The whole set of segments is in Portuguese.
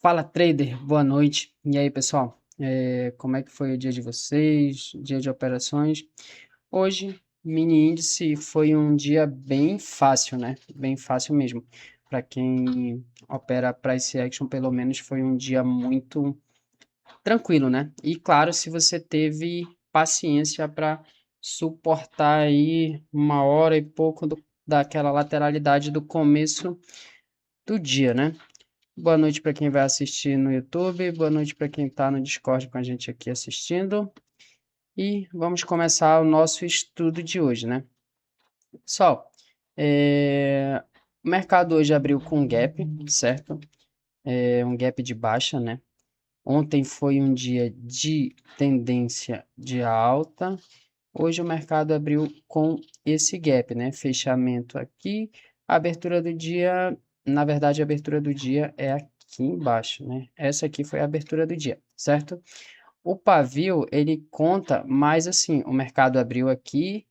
Fala trader, boa noite. E aí pessoal, como é que foi o dia de vocês? Dia de operações? Hoje, mini índice foi um dia bem fácil, né? Bem fácil mesmo. Para quem opera price action, pelo menos foi um dia muito tranquilo, né? E claro, se você teve paciência para suportar aí uma hora e pouco daquela lateralidade do começo do dia, né? Boa noite para quem vai assistir no YouTube, boa noite para quem está no Discord com a gente aqui assistindo. E vamos começar o nosso estudo de hoje, né? Pessoal, o mercado hoje abriu com gap, certo? Um gap de baixa, né? Ontem foi um dia de tendência de alta. Hoje o mercado abriu com esse gap, né? Fechamento aqui, a abertura do dia, na verdade, a abertura do dia é aqui embaixo, né? Essa aqui foi a abertura do dia, certo? O pavio, ele conta mais assim, o mercado abriu aqui,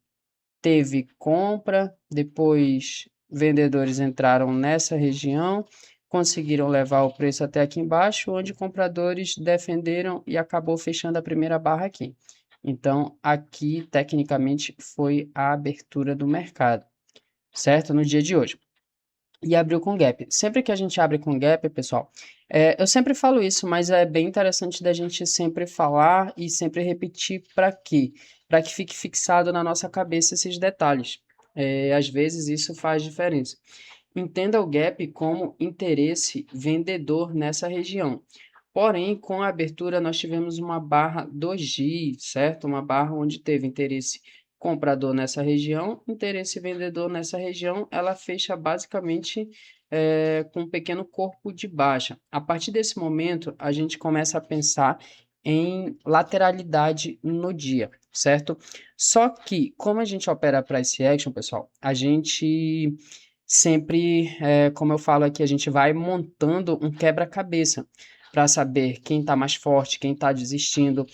teve compra, depois vendedores entraram nessa região, conseguiram levar o preço até aqui embaixo, onde compradores defenderam e acabou fechando a primeira barra aqui. Então, aqui, tecnicamente, foi a abertura do mercado, certo? No dia de hoje. E abriu com gap. Sempre que a gente abre com gap, pessoal, eu sempre falo isso, mas é bem interessante da gente sempre falar e sempre repetir para quê? Para que fique fixado na nossa cabeça esses detalhes. Às vezes isso faz diferença. Entenda o gap como interesse vendedor nessa região. Porém, com a abertura, nós tivemos uma barra doji, certo? Uma barra onde teve interesse comprador nessa região, interesse vendedor nessa região, ela fecha basicamente com um pequeno corpo de baixa. A partir desse momento, a gente começa a pensar em lateralidade no dia, certo? Só que, como a gente opera price action, pessoal, a gente sempre, como eu falo aqui, a gente vai montando um quebra-cabeça para saber quem está mais forte, quem está desistindo,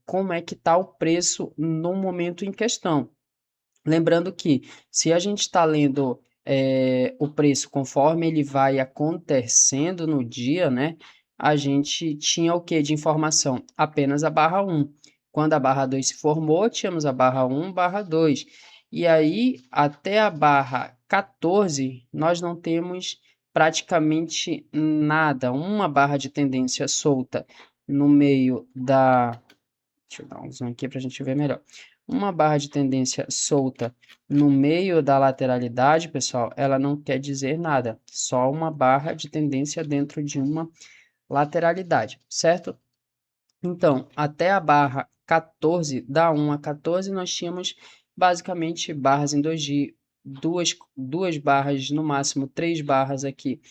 como é que está o preço no momento em questão. Lembrando que se a gente está lendo o preço conforme ele vai acontecendo no dia, né? A gente tinha o que de informação? Apenas a barra um. Quando a barra 2 se formou, tínhamos a barra um, barra 2. E aí, até a barra 14, nós não temos praticamente nada. Uma barra de tendência solta no meio da. Deixa eu dar um zoom aqui para a gente ver melhor. Uma barra de tendência solta no meio da lateralidade, pessoal, ela não quer dizer nada. Só uma barra de tendência dentro de uma lateralidade, certo? Então, até a barra 14, da 1 a 14, nós tínhamos basicamente barras em doji, duas barras, no máximo 3 barras aqui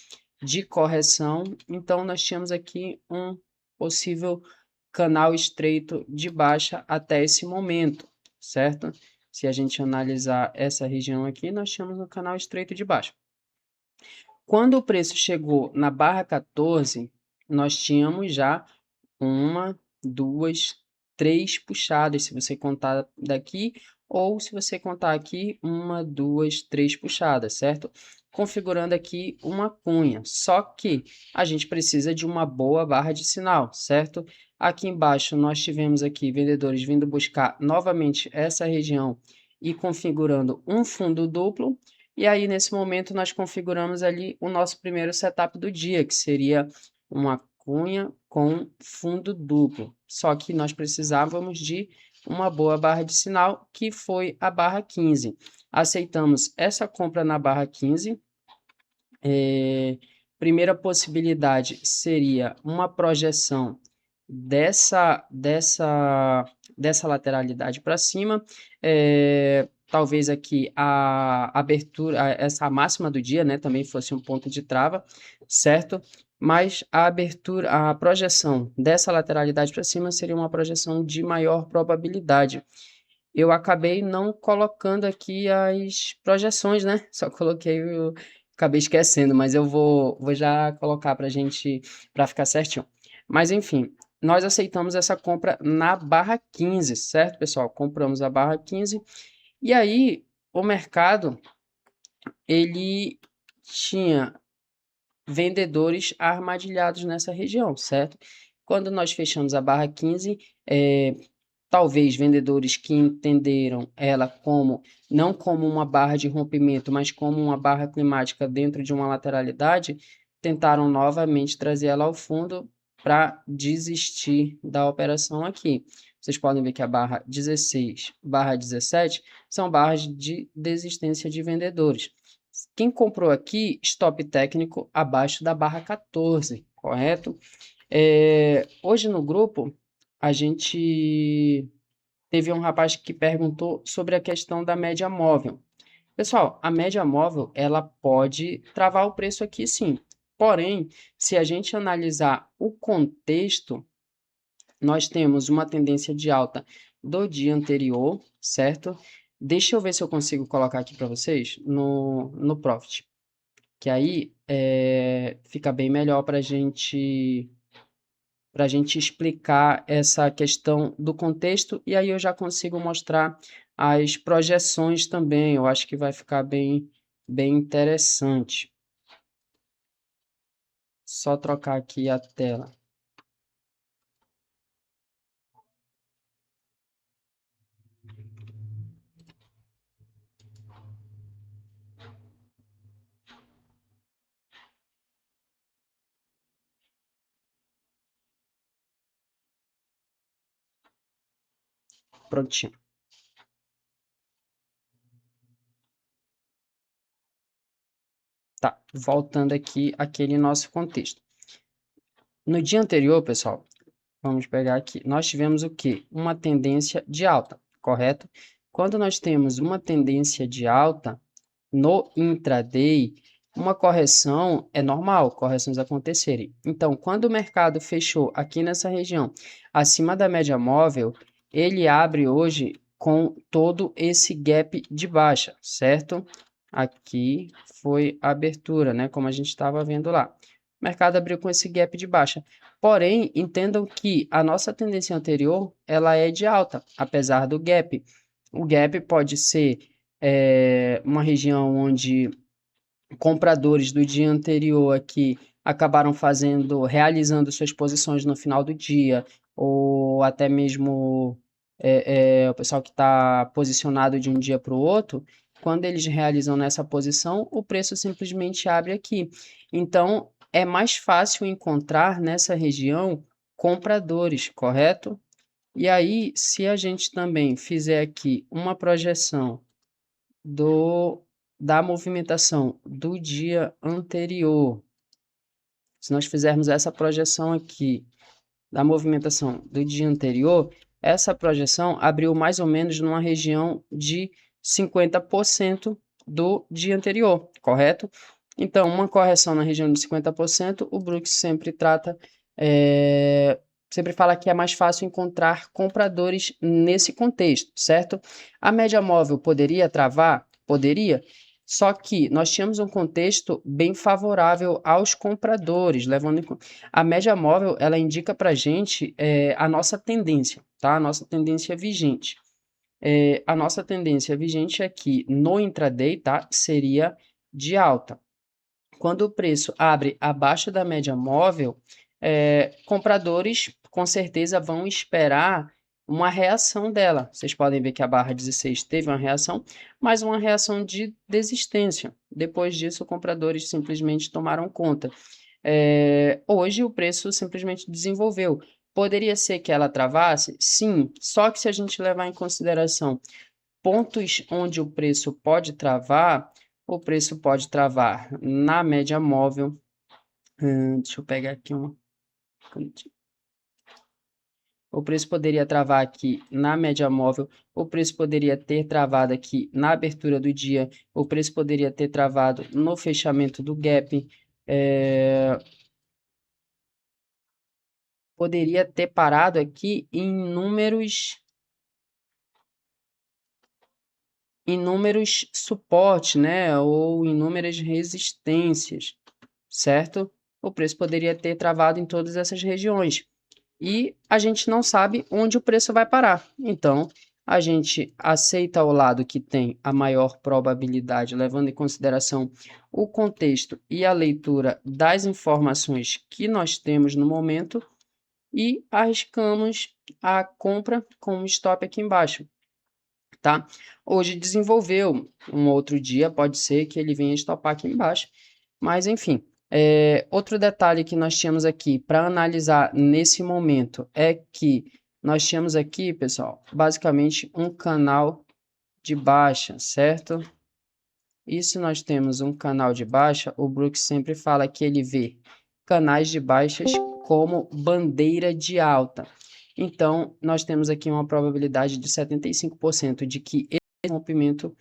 de correção. Então, nós tínhamos aqui um possível canal estreito de baixa até esse momento, certo? Se a gente analisar essa região aqui, nós tínhamos um canal estreito de baixa. Quando o preço chegou na barra 14, nós tínhamos já uma, duas, três puxadas, se você contar daqui, ou se você contar aqui, uma, duas, três puxadas, certo? Configurando aqui uma cunha. Só que a gente precisa de uma boa barra de sinal, certo? Aqui embaixo nós tivemos aqui vendedores vindo buscar novamente essa região e configurando um fundo duplo. E aí, nesse momento, nós configuramos ali o nosso primeiro setup do dia, que seria uma cunha com fundo duplo. Só que nós precisávamos de uma boa barra de sinal, que foi a barra 15. Aceitamos essa compra na barra 15. Primeira possibilidade seria uma projeção dessa lateralidade para cima. Talvez aqui a abertura, essa máxima do dia, né, também fosse um ponto de trava, certo? Mas a abertura, a projeção dessa lateralidade para cima seria uma projeção de maior probabilidade. Eu acabei não colocando aqui as projeções, né? Só coloquei o. Acabei esquecendo, mas eu vou já colocar para gente, para ficar certinho. Mas enfim, nós aceitamos essa compra na barra 15, certo, pessoal? Compramos a barra 15 e aí o mercado ele tinha vendedores armadilhados nessa região, certo? Quando nós fechamos a barra 15, talvez vendedores que entenderam ela como não como uma barra de rompimento, mas como uma barra climática dentro de uma lateralidade, tentaram novamente trazer ela ao fundo para desistir da operação aqui. Vocês podem ver que a barra 16, barra 17 são barras de desistência de vendedores. Quem comprou aqui, stop técnico abaixo da barra 14, correto? Hoje no grupo, a gente teve um rapaz que perguntou sobre a questão da média móvel. Pessoal, a média móvel, ela pode travar o preço aqui sim. Porém, se a gente analisar o contexto, nós temos uma tendência de alta do dia anterior, certo? Deixa eu ver se eu consigo colocar aqui para vocês no Profit, que aí fica bem melhor para a gente explicar essa questão do contexto, e aí eu já consigo mostrar as projeções também. Eu acho que vai ficar bem interessante. Só trocar aqui a tela. Prontinho. Tá, voltando aqui aquele nosso contexto. No dia anterior, pessoal, vamos pegar aqui. Nós tivemos o quê? Uma tendência de alta, correto? Quando nós temos uma tendência de alta no intraday, uma correção é normal, correções acontecerem. Então, quando o mercado fechou aqui nessa região, acima da média móvel, ele abre hoje com todo esse gap de baixa, certo? Aqui foi a abertura, né? Como a gente estava vendo lá. O mercado abriu com esse gap de baixa. Porém, entendam que a nossa tendência anterior, ela é de alta, apesar do gap. O gap pode ser uma região onde compradores do dia anterior aqui acabaram realizando suas posições no final do dia, ou até mesmo o pessoal que está posicionado de um dia para o outro, quando eles realizam nessa posição, o preço simplesmente abre aqui. Então, é mais fácil encontrar nessa região compradores, correto? E aí, se a gente também fizer aqui uma projeção da movimentação do dia anterior, se nós fizermos essa projeção aqui da movimentação do dia anterior, essa projeção abriu mais ou menos numa região de 50% do dia anterior, correto? Então, uma correção na região de 50%, o Brooks sempre sempre fala que é mais fácil encontrar compradores nesse contexto, certo? A média móvel poderia travar? Poderia. Só que nós tínhamos um contexto bem favorável aos compradores, levando em conta. A média móvel, ela indica para a gente a nossa tendência, tá? A nossa tendência vigente. A nossa tendência vigente aqui no intraday, tá? Seria de alta. Quando o preço abre abaixo da média móvel, compradores com certeza vão esperar uma reação dela. Vocês podem ver que a barra 16 teve uma reação, mas uma reação de desistência. Depois disso, compradores simplesmente tomaram conta. Hoje o preço simplesmente desenvolveu. Poderia ser que ela travasse? Sim, só que se a gente levar em consideração pontos onde o preço pode travar, o preço pode travar na média móvel. Deixa eu pegar aqui um. O preço poderia travar aqui na média móvel, o preço poderia ter travado aqui na abertura do dia, o preço poderia ter travado no fechamento do gap, poderia ter parado aqui em números suporte, né, ou inúmeras resistências, certo? O preço poderia ter travado em todas essas regiões. E a gente não sabe onde o preço vai parar. Então, a gente aceita o lado que tem a maior probabilidade, levando em consideração o contexto e a leitura das informações que nós temos no momento e arriscamos a compra com um stop aqui embaixo, tá? Hoje desenvolveu, um outro dia pode ser que ele venha estopar aqui embaixo, mas enfim. Outro detalhe que nós tínhamos aqui para analisar nesse momento é que nós tínhamos aqui, pessoal, basicamente um canal de baixa, certo? E se nós temos um canal de baixa, o Brooks sempre fala que ele vê canais de baixas como bandeira de alta. Então, nós temos aqui uma probabilidade de 75% de que esse rompimento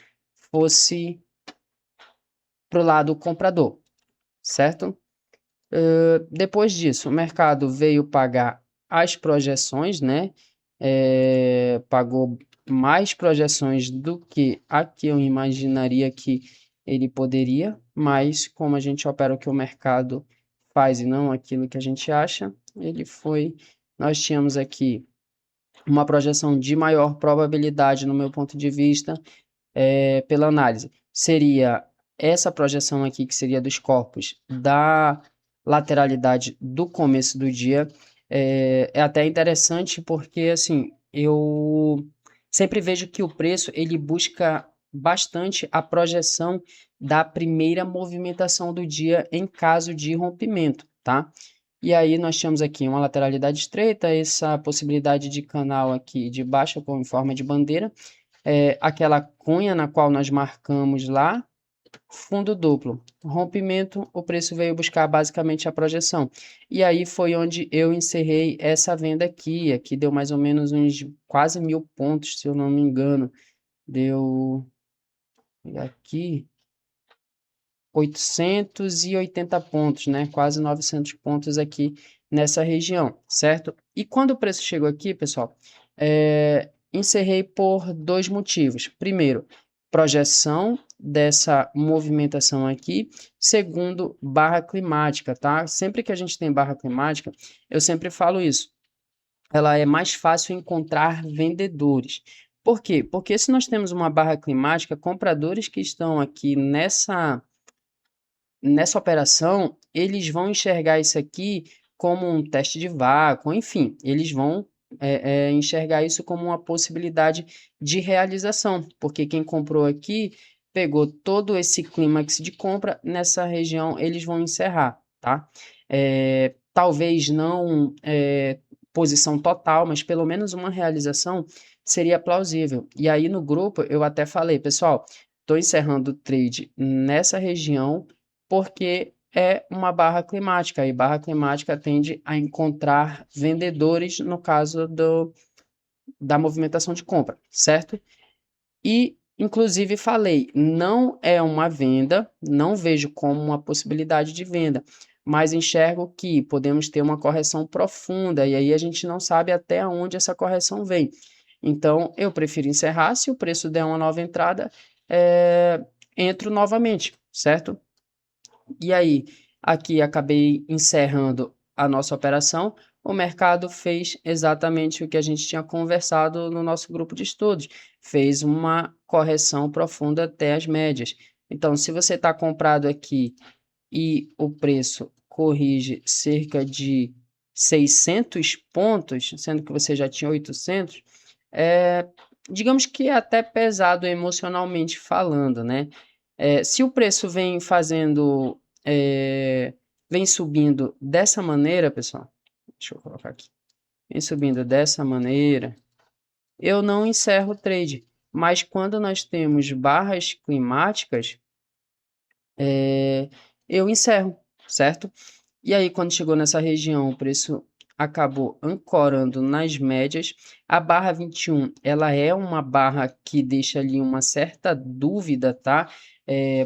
fosse para o lado comprador, certo? Depois disso, o mercado veio pagar as projeções, né? Pagou mais projeções do que a que eu imaginaria que ele poderia, mas como a gente opera o que o mercado faz e não aquilo que a gente acha, ele foi. Nós tínhamos aqui uma projeção de maior probabilidade, no meu ponto de vista, pela análise. Seria essa projeção aqui, que seria dos corpos da lateralidade do começo do dia. É até interessante porque, assim, eu sempre vejo que o preço, ele busca bastante a projeção da primeira movimentação do dia em caso de rompimento, tá? E aí nós temos aqui uma lateralidade estreita, essa possibilidade de canal aqui de baixa em forma de bandeira, aquela cunha na qual nós marcamos lá, fundo duplo, rompimento, o preço veio buscar basicamente a projeção. E aí foi onde eu encerrei essa venda aqui. Aqui deu mais ou menos uns quase 1.000 pontos, se eu não me engano. Deu aqui 880 pontos, né? Quase 900 pontos aqui nessa região, certo? E quando o preço chegou aqui, pessoal, encerrei por dois motivos. Primeiro, projeção dessa movimentação aqui. Segundo, barra climática, tá? Sempre que a gente tem barra climática, eu sempre falo isso. Ela é mais fácil encontrar vendedores. Por quê? Porque se nós temos uma barra climática, compradores que estão aqui nessa operação, eles vão enxergar isso aqui como um teste de vácuo, enfim, eles vão enxergar isso como uma possibilidade de realização, porque quem comprou aqui pegou todo esse clímax de compra, nessa região eles vão encerrar, tá? Talvez não posição total, mas pelo menos uma realização seria plausível. E aí no grupo eu até falei, pessoal, estou encerrando o trade nessa região, porque é uma barra climática, e barra climática tende a encontrar vendedores no caso da movimentação de compra, certo? E, inclusive, falei, não é uma venda, não vejo como uma possibilidade de venda, mas enxergo que podemos ter uma correção profunda, e aí a gente não sabe até onde essa correção vem. Então, eu prefiro encerrar, se o preço der uma nova entrada, entro novamente, certo? E aí, aqui acabei encerrando a nossa operação. O mercado fez exatamente o que a gente tinha conversado no nosso grupo de estudos. Fez uma correção profunda até as médias. Então, se você está comprado aqui e o preço corrige cerca de 600 pontos, sendo que você já tinha 800, digamos que é até pesado emocionalmente falando, né? Se o preço vem fazendo, vem subindo dessa maneira, pessoal, deixa eu colocar aqui, vem subindo dessa maneira, eu não encerro o trade, mas quando nós temos barras climáticas, eu encerro, certo? E aí, quando chegou nessa região, o preço acabou ancorando nas médias. A barra 21, ela é uma barra que deixa ali uma certa dúvida, tá?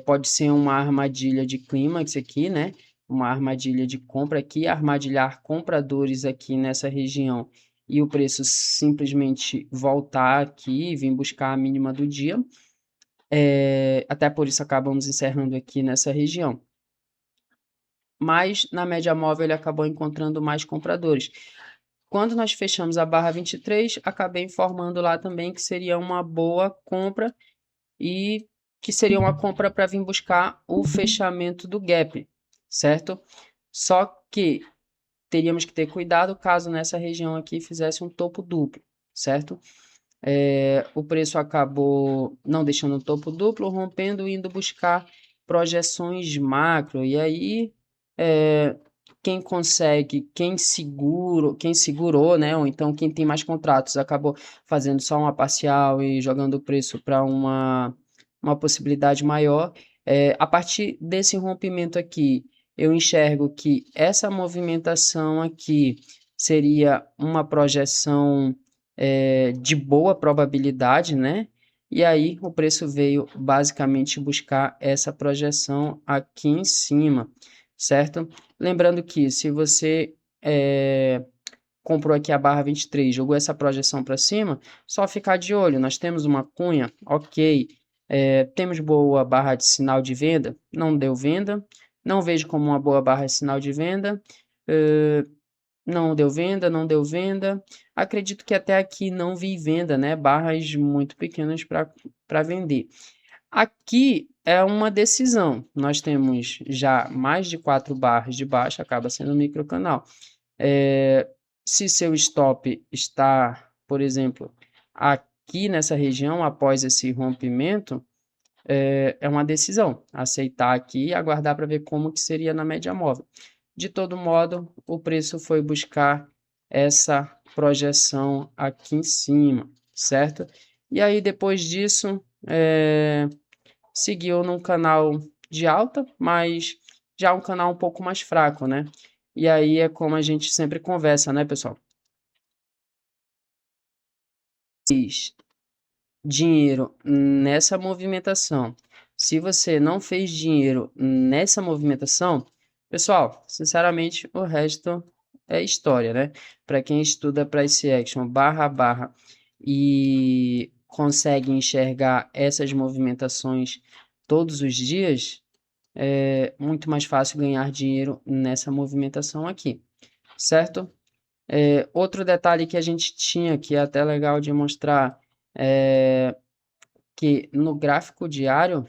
Pode ser uma armadilha de clímax aqui, né? Uma armadilha de compra aqui, armadilhar compradores aqui nessa região e o preço simplesmente voltar aqui e vir buscar a mínima do dia. Até por isso acabamos encerrando aqui nessa região. Mas na média móvel ele acabou encontrando mais compradores. quando nós fechamos a barra 23, acabei informando lá também que seria uma boa compra e que seria uma compra para vir buscar o fechamento do gap, certo? Só que teríamos que ter cuidado caso nessa região aqui fizesse um topo duplo, certo? O preço acabou não deixando um topo duplo, rompendo e indo buscar projeções macro. E aí, quem consegue, quem segurou, né? Ou então quem tem mais contratos, acabou fazendo só uma parcial e jogando o preço para uma possibilidade maior. A partir desse rompimento aqui, eu enxergo que essa movimentação aqui seria uma projeção de boa probabilidade, né? E aí o preço veio basicamente buscar essa projeção aqui em cima, certo? Lembrando que se você comprou aqui a barra 23, jogou essa projeção para cima, só ficar de olho. Nós temos uma cunha, ok. Temos boa barra de sinal de venda, não deu venda. Não vejo como uma boa barra de sinal de venda. Não deu venda, não deu venda. Acredito que até aqui não vi venda, né? Barras muito pequenas para vender. Aqui é uma decisão. Nós temos já mais de 4 barras de baixa, acaba sendo um microcanal. Se seu stop está, por exemplo, aqui nessa região, após esse rompimento, é uma decisão. Aceitar aqui e aguardar para ver como que seria na média móvel. De todo modo, o preço foi buscar essa projeção aqui em cima, certo? E aí, depois disso, seguiu num canal de alta, mas já um canal um pouco mais fraco, né? E aí é como a gente sempre conversa, né, pessoal? Dinheiro nessa movimentação. Se você não fez dinheiro nessa movimentação, pessoal, sinceramente, o resto é história, né? Para quem estuda price action barra a barra e consegue enxergar essas movimentações todos os dias, é muito mais fácil ganhar dinheiro nessa movimentação aqui, certo? Outro detalhe que a gente tinha, que é até legal de mostrar, é que no gráfico diário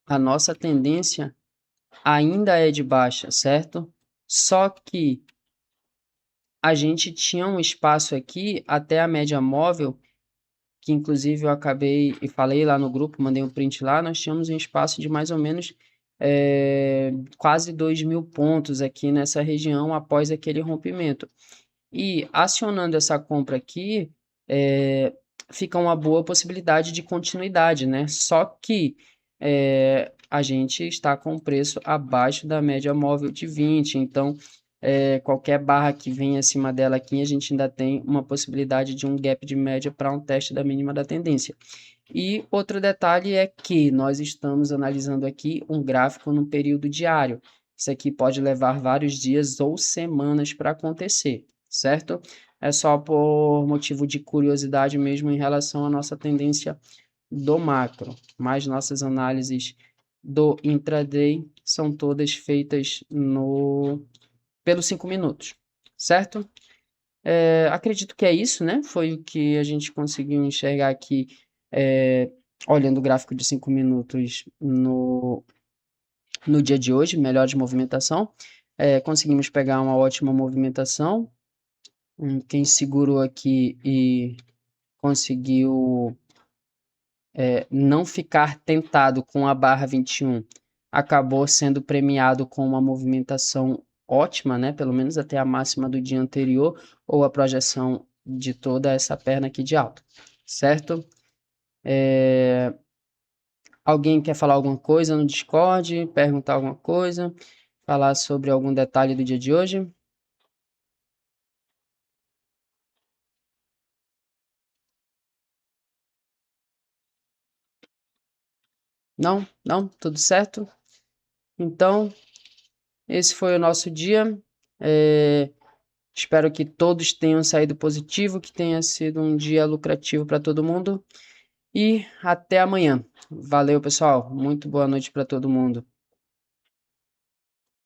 a nossa tendência ainda é de baixa, certo? Só que a gente tinha um espaço aqui até a média móvel, que inclusive eu acabei e falei lá no grupo, mandei um print lá, nós tínhamos um espaço de mais ou menos quase 2.000 pontos aqui nessa região após aquele rompimento. E acionando essa compra aqui, fica uma boa possibilidade de continuidade, né? Só que a gente está com o preço abaixo da média móvel de 20, então qualquer barra que venha acima dela aqui, a gente ainda tem uma possibilidade de um gap de média para um teste da mínima da tendência. E outro detalhe é que nós estamos analisando aqui um gráfico no período diário. Isso aqui pode levar vários dias ou semanas para acontecer, certo? É só por motivo de curiosidade mesmo em relação à nossa tendência do macro, mas nossas análises do intraday são todas feitas pelos 5 minutos, certo? Acredito que é isso, né? Foi o que a gente conseguiu enxergar aqui, olhando o gráfico de 5 minutos no dia de hoje, melhor de movimentação. Conseguimos pegar uma ótima movimentação. Quem segurou aqui e conseguiu não ficar tentado com a barra 21 acabou sendo premiado com uma movimentação ótima, né? Pelo menos até a máxima do dia anterior ou a projeção de toda essa perna aqui de alta, certo? Alguém quer falar alguma coisa no Discord, perguntar alguma coisa, falar sobre algum detalhe do dia de hoje? Não? Não? Tudo certo? Então, esse foi o nosso dia. Espero que todos tenham saído positivo, que tenha sido um dia lucrativo para todo mundo. E até amanhã. Valeu, pessoal. Muito boa noite para todo mundo.